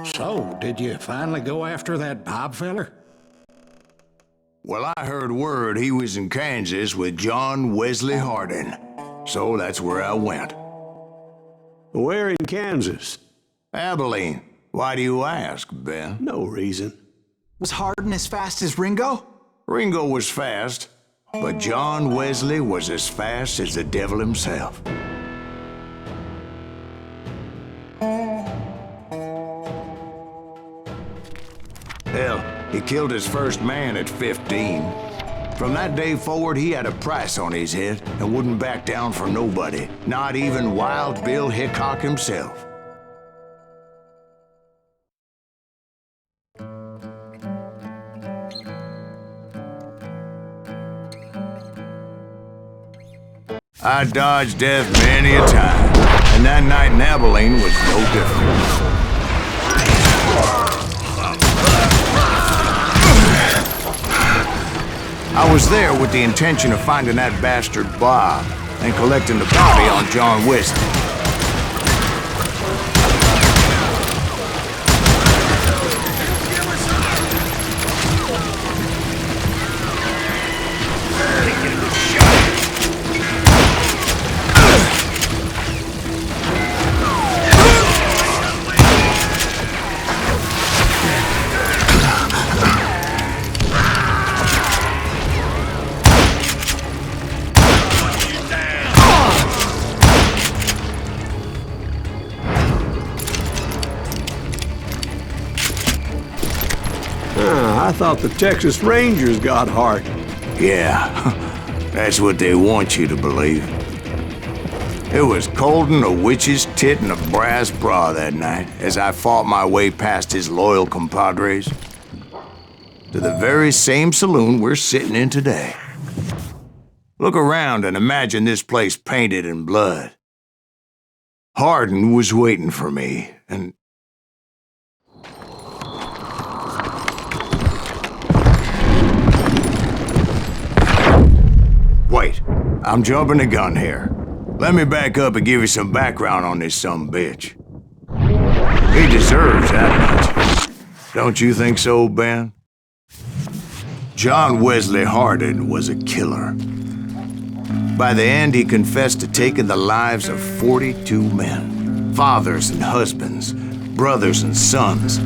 So, did you finally go after that Bob feller? Well, I heard word he was in Kansas with John Wesley Hardin. So that's where I went. Where in Kansas? Abilene. Why do you ask, Ben? No reason. Was Hardin as fast as Ringo? Ringo was fast, but John Wesley was as fast as the devil himself. Hell, he killed his first man at 15. From that day forward, he had a price on his head and wouldn't back down for nobody, not even Wild Bill Hickok himself. I dodged death many a time, and that night in Abilene was no different. I was there with the intention of finding that bastard Bob and collecting the bounty on John Wesley. I thought the Texas Rangers got Hardin. Yeah, that's what they want you to believe. It was cold and a witch's tit and a brass bra that night as I fought my way past his loyal compadres to the very same saloon we're sitting in today. Look around and imagine this place painted in blood. Hardin was waiting for me, and wait, I'm jumping the gun here. Let me back up and give you some background on this sumbitch. He deserves that much. Don't you think so, Ben? John Wesley Hardin was a killer. By the end, he confessed to taking the lives of 42 men. Fathers and husbands, brothers and sons,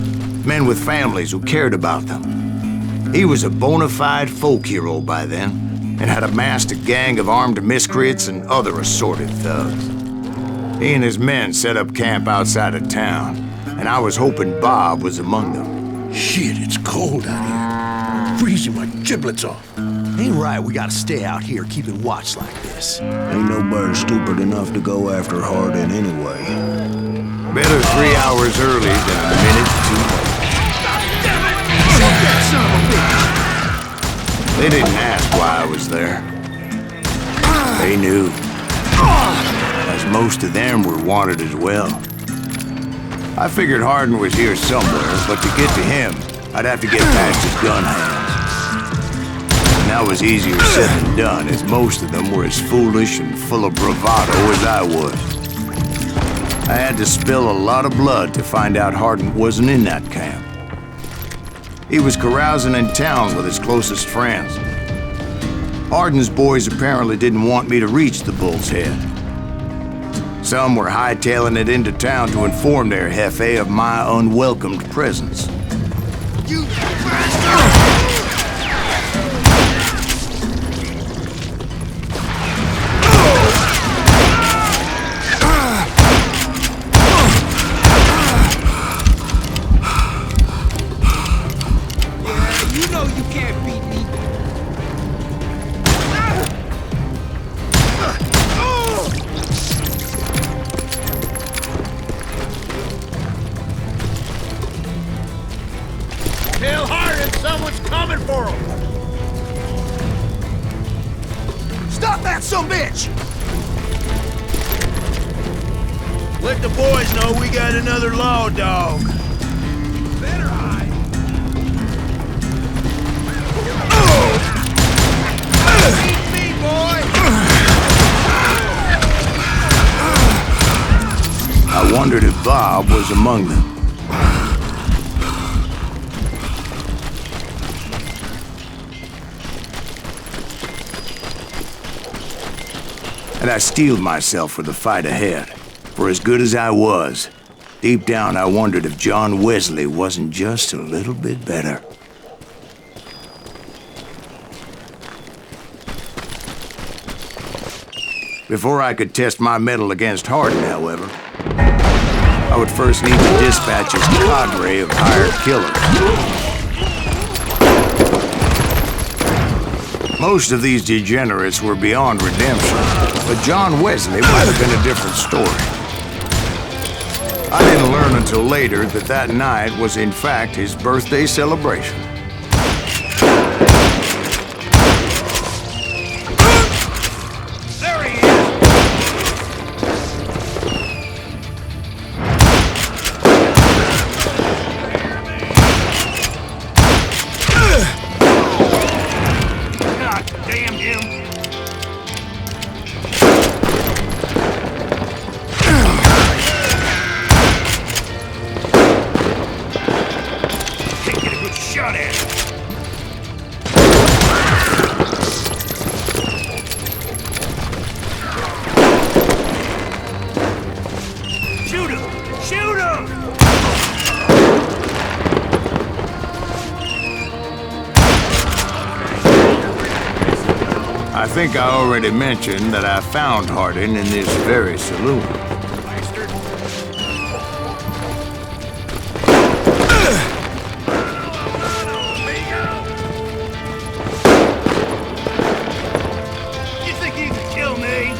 men with families who cared about them. He was a bona fide folk hero by then, and had amassed a gang of armed miscreants and other assorted thugs. He and his men set up camp outside of town, and I was hoping Bob was among them. Shit, it's cold out here. I'm freezing my giblets off. Ain't right, we gotta stay out here keeping watch like this. Ain't nobody stupid enough to go after Hardin anyway. Better 3 hours early than a minute too late. Shoot that son of a bitch! They didn't ask why I was there. They knew. As most of them were wanted as well. I figured Hardin was here somewhere, but to get to him, I'd have to get past his gun hands. And that was easier said than done, as most of them were as foolish and full of bravado as I was. I had to spill a lot of blood to find out Hardin wasn't in that camp. He was carousing in town with his closest friends. Hardin's boys apparently didn't want me to reach the Bull's Head. Some were hightailing it into town to inform their jefe of my unwelcomed presence. You bastard! Tell Hardin someone's coming for him! Stop that sumbitch! Let the boys know we got another law dog. Better hide! Eat me, boy! I wondered if Bob was among them. and I steeled myself for the fight ahead. For as good as I was, deep down I wondered if John Wesley wasn't just a little bit better. Before I could test my mettle against Hardin, however, I would first need to dispatch his cadre of hired killers. Most of these degenerates were beyond redemption, but John Wesley might have been a different story. I didn't learn until later that that night was in fact his birthday celebration. I think I already mentioned that I found Hardin in this very saloon. You think you can kill me?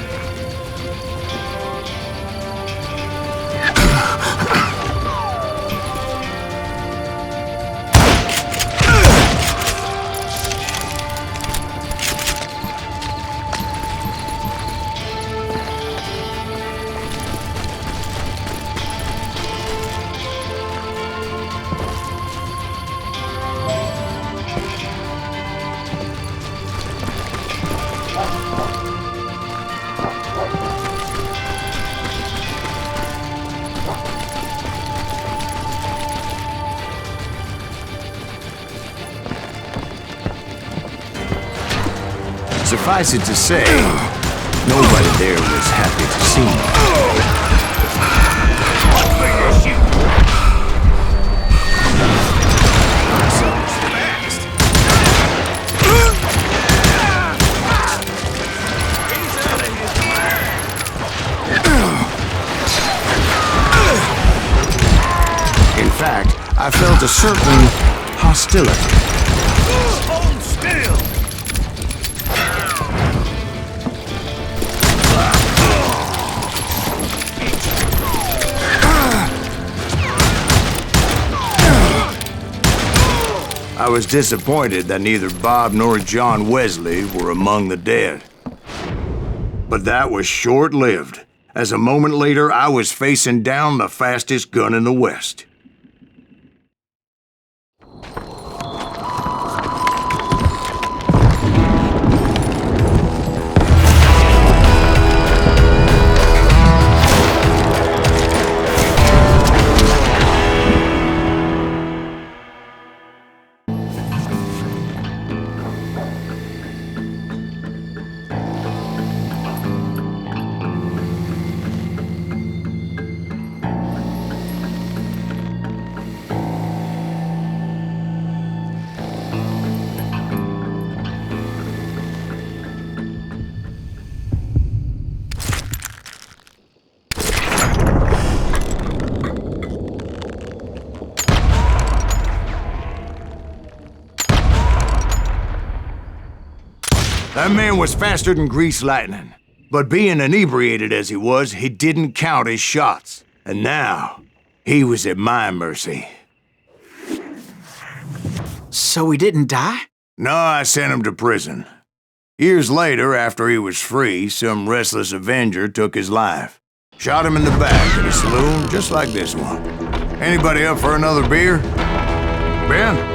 Suffice it to say, nobody there was happy to see me. In fact, I felt a certain hostility. Hold still! I was disappointed that neither Bob nor John Wesley were among the dead. But that was short-lived, as a moment later I was facing down the fastest gun in the West. That man was faster than greased lightning. But being inebriated as he was, he didn't count his shots. And now, he was at my mercy. So he didn't die? No, I sent him to prison. Years later, after he was free, some restless avenger took his life. Shot him in the back at a saloon just like this one. Anybody up for another beer? Ben?